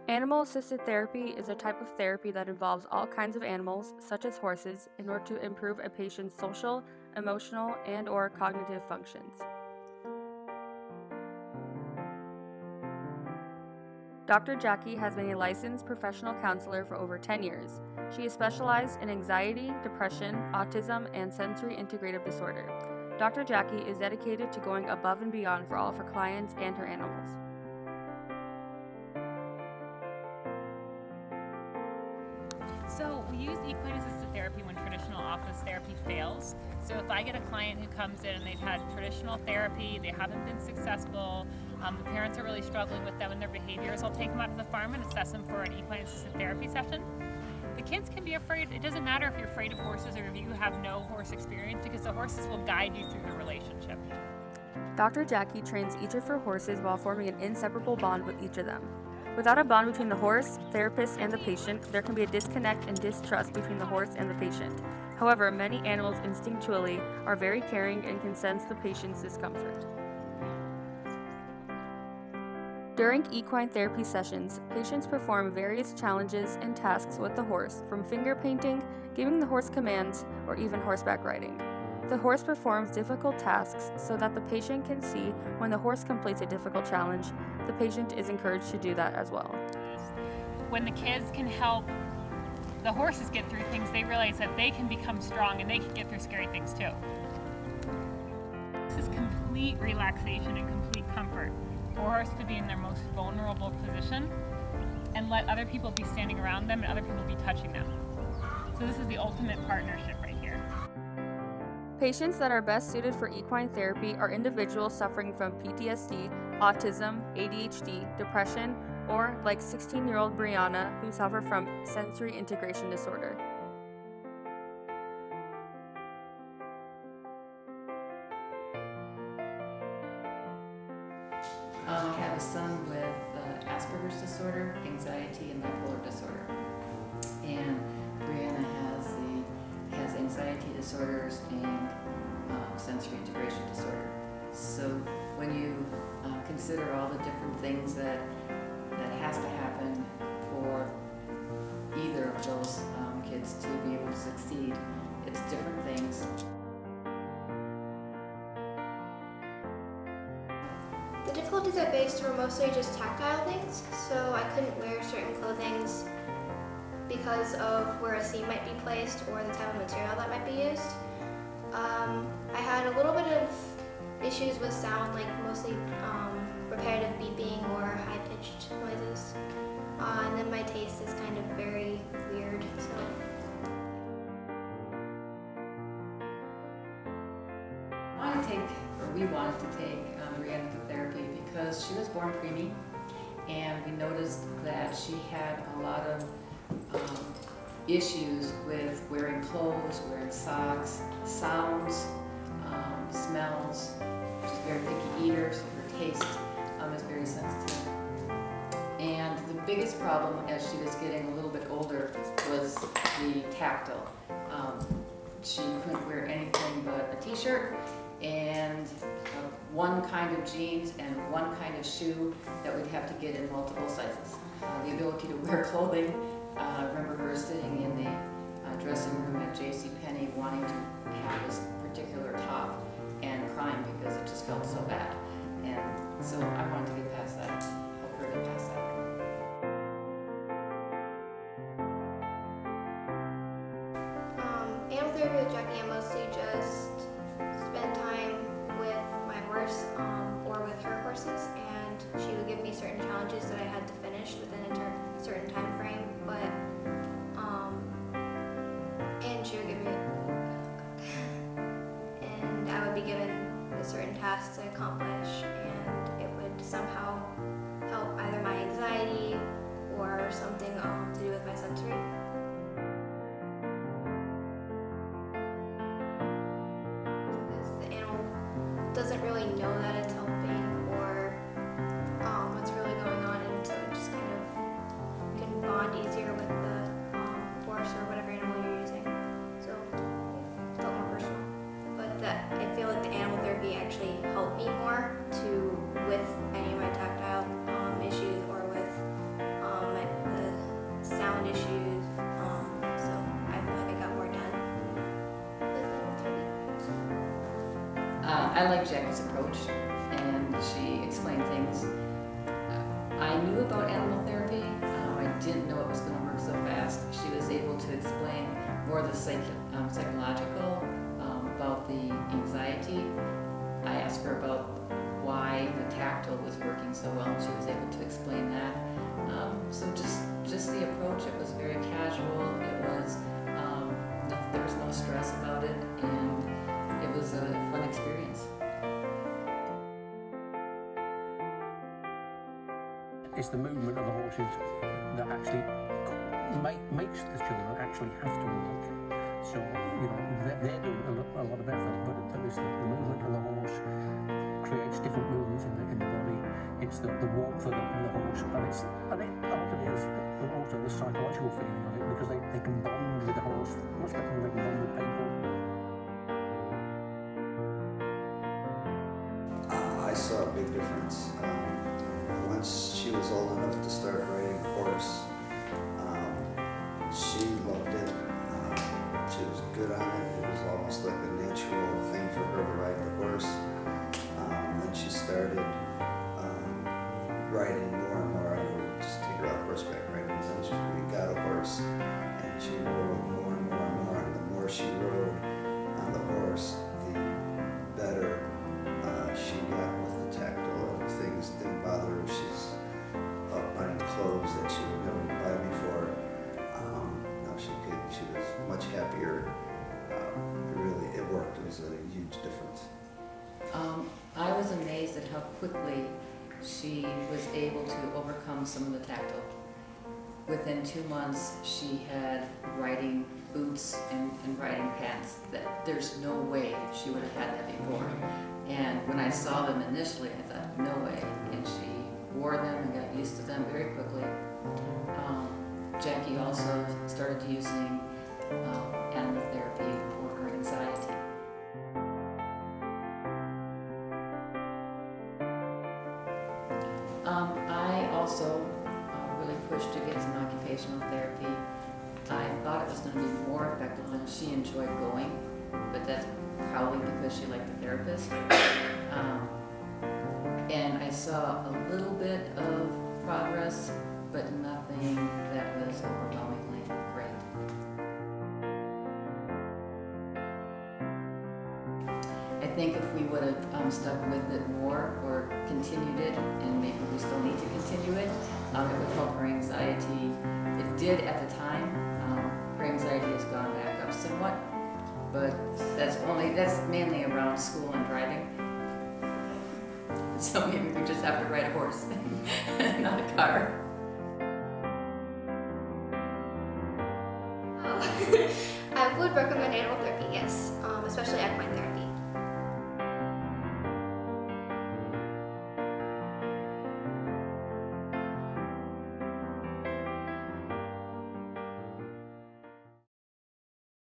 Animal-assisted therapy is a type of therapy that involves all kinds of animals, such as horses, in order to improve a patient's social, emotional, and/or cognitive functions. Dr. Jackie has been a licensed professional counselor for over 10 years. She is specialized in anxiety, depression, autism, and sensory integrative disorder. Dr. Jackie is dedicated to going above and beyond for all of her clients and her animals. So we use equine assisted therapy when traditional office therapy fails. So if I get a client who comes in and they've had traditional therapy, they haven't been successful, the parents are really struggling with them and their behaviors, I'll take them out to the farm and assess them for an equine assisted therapy session. The kids can be afraid. It doesn't matter if you're afraid of horses or if you have no horse experience, because the horses will guide you through the relationship. Dr. Jackie trains each of her horses while forming an inseparable bond with each of them. Without a bond between the horse, therapist, and the patient, there can be a disconnect and distrust between the horse and the patient. However, many animals instinctually are very caring and can sense the patient's discomfort. During equine therapy sessions, patients perform various challenges and tasks with the horse, from finger painting, giving the horse commands, or even horseback riding. The horse performs difficult tasks so that the patient can see when the horse completes a difficult challenge. The patient is encouraged to do that as well. When the kids can help the horses get through things, they realize that they can become strong and they can get through scary things too. This is complete relaxation and complete comfort for a horse to be in their most vulnerable position and let other people be standing around them and other people be touching them. So this is the ultimate partnership right here. Patients that are best suited for equine therapy are individuals suffering from PTSD, autism, ADHD, depression, or like 16-year-old Brianna, who suffer from sensory integration disorder. I have a son with Asperger's disorder, anxiety, and bipolar disorder. And Brianna has anxiety disorders and sensory integration disorder. So when you consider all the different things that has to happen for either of those kids to be able to succeed, it's different things. The difficulties I faced were mostly just tactile things, so I couldn't wear certain clothings because of where a seam might be placed or the type of material that might be used. I had a little bit of issues with sound, like mostly repetitive beeping or high-pitched noises. And then my taste is kind of very weird, so. We wanted to take Brianna to therapy because she was born preemie, and we noticed that she had a lot of issues with wearing clothes, wearing socks, sounds, smells. She's a very picky eater, so her taste is very sensitive. And the biggest problem as she was getting a little bit older was the tactile. She couldn't wear anything but a t-shirt and one kind of jeans and one kind of shoe that we'd have to get in multiple sizes. The ability to wear clothing, I remember her sitting in the dressing room at JCPenney wanting to have this particular top and crying because it just felt so bad. And so I wanted to get past that, help her get past that. Animal therapy with Jackie, I mostly just spend time with my horse or with her horses, and she would give me certain challenges that I had to finish within a certain time frame, and she would give me and I would be given a certain task to accomplish, and it would somehow help either my anxiety or something to do with my sensory. Doesn't really know that it's helping or what's really going on, and so it just kind of can bond easier with the horse or whatever animal you're using. So it felt more personal. But I feel like the animal therapy actually helped me more with any of my tactile issues or with my I like Jackie's approach, and she explained things. I knew about animal therapy. I didn't know it was going to work so fast. She was able to explain more of the psychological, about the anxiety. I asked her about why the tactile was working so well, and she was able to explain that. So just the approach, it was very casual. It was, there was no stress about it, and it was a fun experience. It's the movement of the horses that actually makes the children actually have to walk. So, they're doing a lot of effort, but it's the movement of the horse creates different movements in the body. It's the warmth of the horse, and I think part of it is also the psychological feeling of it, because they can bond with the horse much better than they can bond with people. I saw a big difference. Once she was old enough to start riding a horse, she loved it. She was good on it. It was almost like a natural thing for her to ride the horse. Then she started riding more and more. I would just take her out horseback riding. Then we got a horse, and she rode more and more and more. And the more she rode on the horse, the better she got with the tactile. Other things didn't bother her. She's buying clothes that she would never buy before. Now she was much happier. It worked. It was a huge difference. I was amazed at how quickly she was able to overcome some of the tactile. Within 2 months, she had riding boots and riding pants that there's no way she would have had that before. And when I saw them initially, I thought, no way. And she wore them and got used to them very quickly. Jackie also started using animal therapy for her anxiety. I also really pushed to get some occupational therapy. I thought it was going to be more effective than she enjoyed going, but that's probably because she liked the therapist. And I saw a little bit of progress, but nothing that was overwhelmingly great. I think if we would have stuck with it more or continued it, and maybe we still need to continue it, it would help her anxiety. It did at the time. Her anxiety has gone back up somewhat, but that's mainly around school and driving. So maybe we just have to ride a horse, not a car. I would recommend animal therapy, yes.